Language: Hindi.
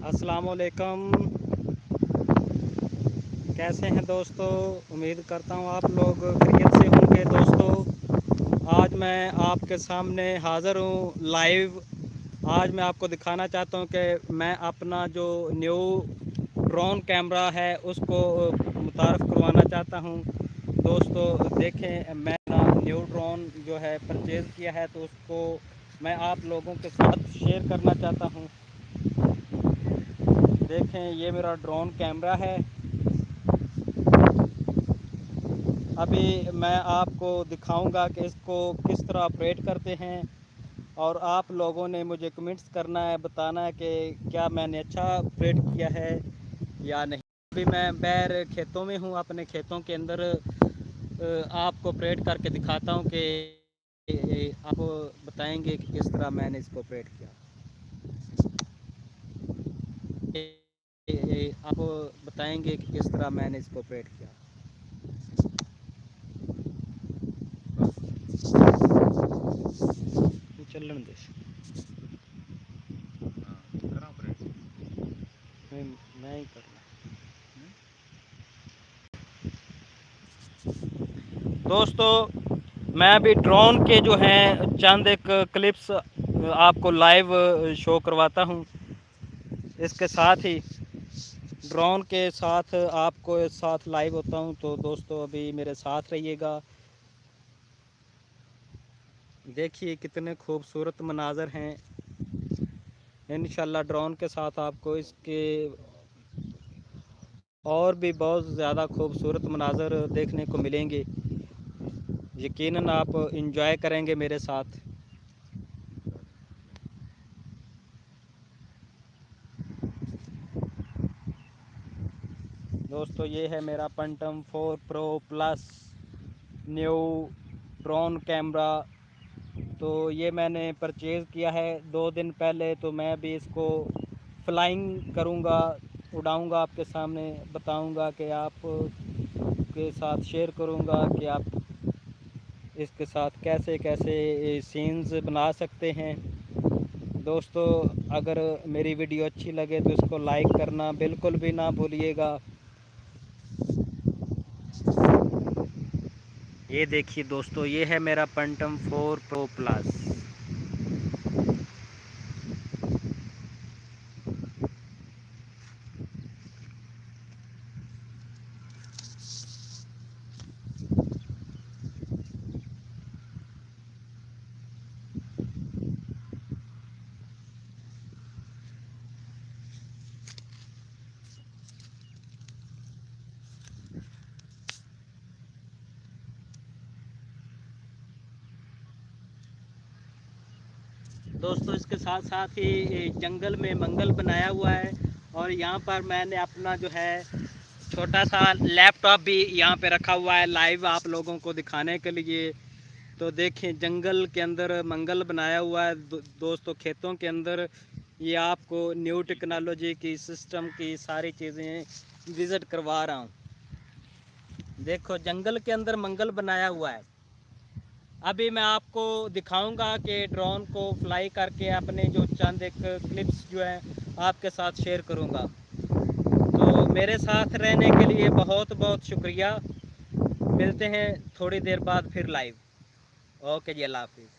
अस्सलामुअलैकुम। कैसे हैं दोस्तों? उम्मीद करता हूँ आप लोग खैरियत से होंगे। दोस्तों, आज मैं आपके सामने हाज़िर हूँ लाइव। आज मैं आपको दिखाना चाहता हूँ कि मैं अपना जो न्यू ड्रोन कैमरा है उसको मुतारफ़ करवाना चाहता हूँ। दोस्तों देखें, मैं ना न्यू ड्रोन जो है परचेज़ किया है, तो उसको मैं आप लोगों के साथ शेयर करना चाहता हूँ। देखें, ये मेरा ड्रोन कैमरा है। अभी मैं आपको दिखाऊंगा कि इसको किस तरह ऑपरेट करते हैं, और आप लोगों ने मुझे कमेंट्स करना है, बताना है कि क्या मैंने अच्छा ऑपरेट किया है या नहीं। अभी मैं बाहर खेतों में हूँ, अपने खेतों के अंदर आपको ऑपरेट करके दिखाता हूँ कि आपको बताएंगे कि किस तरह मैंने इसको ऑपरेट किया। आपको बताएंगे कि किस तरह मैंने इसको ऑपरेट किया। चलन दे मैं ही करना। दोस्तों, मैं अभी ड्रोन के जो हैं चंद एक क्लिप्स आपको लाइव शो करवाता हूं। इसके साथ ही ड्रोन के साथ आपको साथ लाइव होता हूं। तो दोस्तों, अभी मेरे साथ रहिएगा। देखिए कितने खूबसूरत मनाज़र हैं। इंशाल्लाह ड्रोन के साथ आपको इसके और भी बहुत ज़्यादा खूबसूरत मनाज़र देखने को मिलेंगे। यकीनन आप इंजॉय करेंगे मेरे साथ। दोस्तों, ये है मेरा पंटम 4 pro plus new drone camera. तो ये मैंने परचेज़ किया है 2 दिन पहले। तो मैं भी इसको फ्लाइंग करूँगा, उड़ाऊँगा, आपके सामने बताऊँगा कि आप के साथ शेयर करूँगा कि आप इसके साथ कैसे कैसे सीन्स बना सकते हैं। दोस्तों, अगर मेरी वीडियो अच्छी लगे तो इसको लाइक करना बिल्कुल भी ना भूलिएगा। ये देखिए दोस्तों, ये है मेरा पंटम 4 प्रो प्लस। दोस्तों, इसके साथ साथ ही जंगल में मंगल बनाया हुआ है, और यहाँ पर मैंने अपना जो है छोटा सा लैपटॉप भी यहाँ पे रखा हुआ है लाइव आप लोगों को दिखाने के लिए। तो देखें, जंगल के अंदर मंगल बनाया हुआ है। दोस्तों, खेतों के अंदर ये आपको न्यू टेक्नोलॉजी की सिस्टम की सारी चीज़ें विज़िट करवा रहा हूँ। देखो, जंगल के अंदर मंगल बनाया हुआ है। अभी मैं आपको दिखाऊंगा कि ड्रोन को फ्लाई करके अपने जो चंद एक क्लिप्स जो हैं आपके साथ शेयर करूंगा। तो मेरे साथ रहने के लिए बहुत बहुत शुक्रिया। मिलते हैं थोड़ी देर बाद फिर लाइव। ओके जी, अल्लाह हाफिज़।